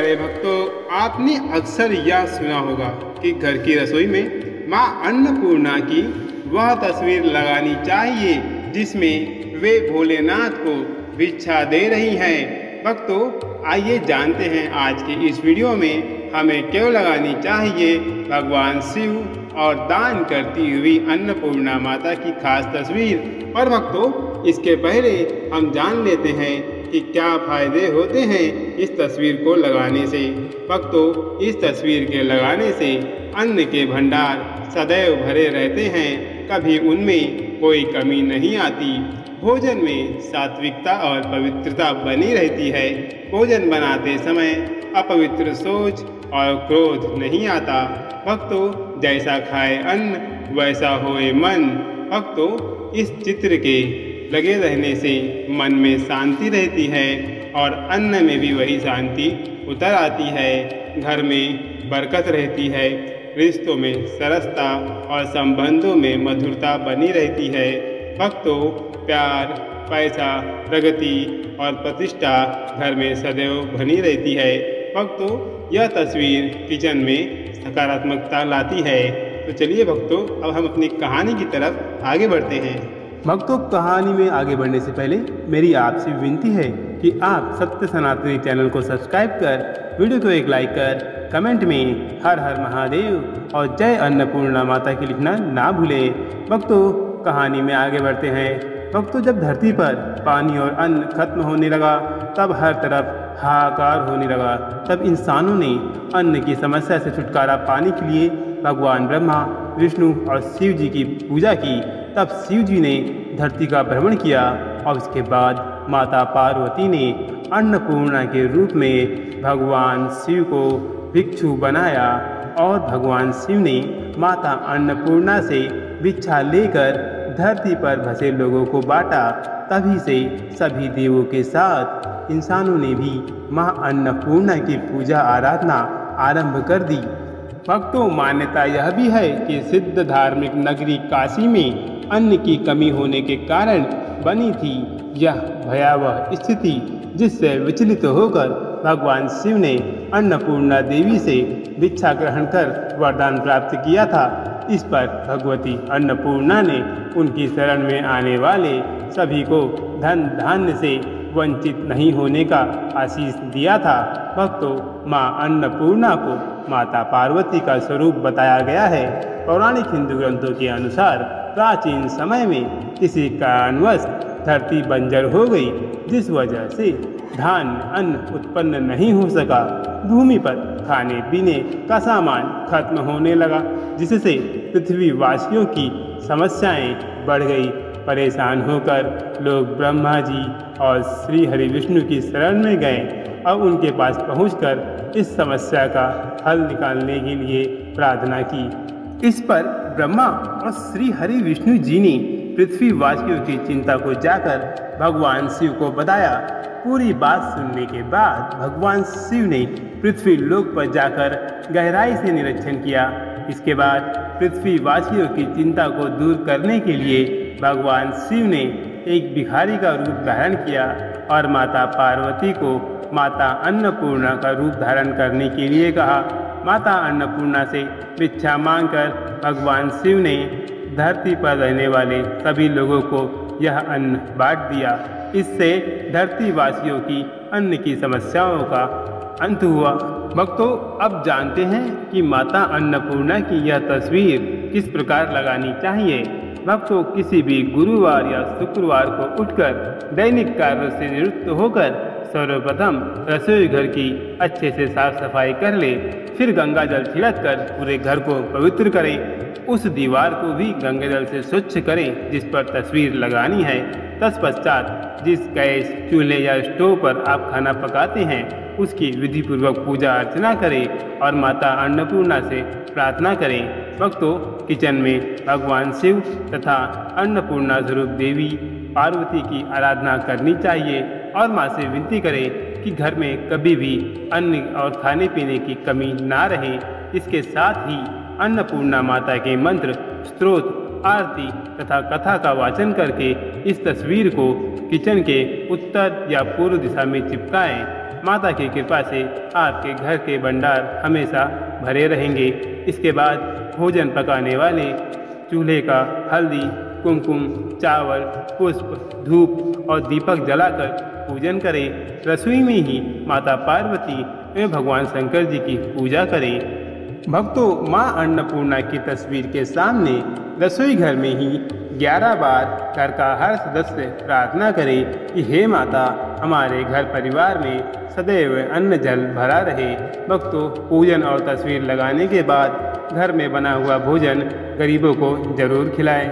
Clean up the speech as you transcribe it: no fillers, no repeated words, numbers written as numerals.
प्यारे भक्तों, आपने अक्सर यह सुना होगा कि घर की रसोई में माँ अन्नपूर्णा की वह तस्वीर लगानी चाहिए जिसमें वे भोलेनाथ को भिक्षा दे रही हैं। भक्तों, आइए जानते हैं आज के इस वीडियो में हमें क्यों लगानी चाहिए भगवान शिव और दान करती हुई अन्नपूर्णा माता की खास तस्वीर। और भक्तों, इसके पहले हम जान लेते हैं कि क्या फायदे होते हैं इस तस्वीर को लगाने से। भक्तों, इस तस्वीर के लगाने से अन्न के भंडार सदैव भरे रहते हैं, कभी उनमें कोई कमी नहीं आती। भोजन में सात्विकता और पवित्रता बनी रहती है। भोजन बनाते समय अपवित्र सोच और क्रोध नहीं आता। भक्तों, जैसा खाए अन्न वैसा होए मन। भक्तों, इस चित्र के लगे रहने से मन में शांति रहती है और अन्न में भी वही शांति उतर आती है। घर में बरकत रहती है, रिश्तों में सरसता और संबंधों में मधुरता बनी रहती है। भक्तों, प्यार, पैसा, प्रगति और प्रतिष्ठा घर में सदैव बनी रहती है। भक्तों, यह तस्वीर किचन में सकारात्मकता लाती है। तो चलिए भक्तों, अब हम अपनी कहानी की तरफ आगे बढ़ते हैं। भक्तों, कहानी में आगे बढ़ने से पहले मेरी आपसे विनती है कि आप सत्य सनातनी चैनल को सब्सक्राइब कर वीडियो को एक लाइक कर कमेंट में हर हर महादेव और जय अन्नपूर्णा माता की लिखना ना भूलें। भक्तों, कहानी में आगे बढ़ते हैं। भक्तों, जब धरती पर पानी और अन्न खत्म होने लगा तब हर तरफ हाहाकार होने लगा। तब इंसानों ने अन्न की समस्या से छुटकारा पाने के लिए भगवान ब्रह्मा, विष्णु और शिव जी की पूजा की। तब शिव जी ने धरती का भ्रमण किया और उसके बाद माता पार्वती ने अन्नपूर्णा के रूप में भगवान शिव को भिक्षु बनाया और भगवान शिव ने माता अन्नपूर्णा से भिक्षा लेकर धरती पर बसे लोगों को बांटा। तभी से सभी देवों के साथ इंसानों ने भी माँ अन्नपूर्णा की पूजा आराधना आरंभ कर दी। भक्तों, मान्यता यह भी है कि सिद्ध धार्मिक नगरी काशी में अन्न की कमी होने के कारण बनी थी यह भयावह स्थिति, जिससे विचलित होकर भगवान शिव ने अन्नपूर्णा देवी से भिक्षा ग्रहण कर वरदान प्राप्त किया था। इस पर भगवती अन्नपूर्णा ने उनकी शरण में आने वाले सभी को धन धान्य से वंचित नहीं होने का आशीष दिया था। भक्तों, माँ अन्नपूर्णा को माता पार्वती का स्वरूप बताया गया है। पौराणिक हिंदू ग्रंथों के अनुसार प्राचीन समय में किसी कारणवश धरती बंजर हो गई, जिस वजह से धान्य अन्न उत्पन्न नहीं हो सका। भूमि पर खाने पीने का सामान खत्म होने लगा, जिससे पृथ्वीवासियों की समस्याएं बढ़ गई। परेशान होकर लोग ब्रह्मा जी और श्री हरि विष्णु की शरण में गए और उनके पास पहुंचकर इस समस्या का हल निकालने के लिए प्रार्थना की। इस पर ब्रह्मा और श्री हरि विष्णु जी ने पृथ्वीवासियों की चिंता को जाकर भगवान शिव को बताया। पूरी बात सुनने के बाद भगवान शिव ने पृथ्वी लोक पर जाकर गहराई से निरीक्षण किया। इसके बाद पृथ्वीवासियों की चिंता को दूर करने के लिए भगवान शिव ने एक भिखारी का रूप धारण किया और माता पार्वती को माता अन्नपूर्णा का रूप धारण करने के लिए कहा। माता अन्नपूर्णा से भिक्षा मांगकर भगवान शिव ने धरती पर रहने वाले सभी लोगों को यह अन्न बांट दिया। इससे धरतीवासियों की अन्न की समस्याओं का अंत हुआ। भक्तों, अब जानते हैं कि माता अन्नपूर्णा की यह तस्वीर किस प्रकार लगानी चाहिए। भक्तों, किसी भी गुरुवार या शुक्रवार को उठकर दैनिक कार्यों से निवृत्त होकर सर्वप्रथम रसोई घर की अच्छे से साफ सफाई कर ले। फिर गंगा जल छिड़क कर पूरे घर को पवित्र करें। उस दीवार को भी गंगा जल से स्वच्छ करें जिस पर तस्वीर लगानी है। तत्पश्चात जिस गैस, चूल्हे या स्टोव पर आप खाना पकाते हैं उसकी विधि पूर्वक पूजा अर्चना करें और माता अन्नपूर्णा से प्रार्थना करें। भक्तों, किचन में भगवान शिव तथा अन्नपूर्णा स्वरूप देवी पार्वती की आराधना करनी चाहिए और माँ से विनती करें कि घर में कभी भी अन्न और खाने पीने की कमी ना रहे। इसके साथ ही अन्नपूर्णा माता के मंत्र, स्तोत्र, आरती तथा कथा का वाचन करके इस तस्वीर को किचन के उत्तर या पूर्व दिशा में चिपकाएं। माता की कृपा से आपके घर के भंडार हमेशा भरे रहेंगे। इसके बाद भोजन पकाने वाले चूल्हे का हल्दी, कुमकुम, चावल, पुष्प, धूप और दीपक जलाकर पूजन करें। रसोई में ही माता पार्वती एवं भगवान शंकर जी की पूजा करें। भक्तों, माँ अन्नपूर्णा की तस्वीर के सामने रसोई घर में ही 11 बार घर का हर सदस्य प्रार्थना करे कि हे माता, हमारे घर परिवार में सदैव अन्न जल भरा रहे। भक्तों, पूजन और तस्वीर लगाने के बाद घर में बना हुआ भोजन गरीबों को जरूर खिलाएं।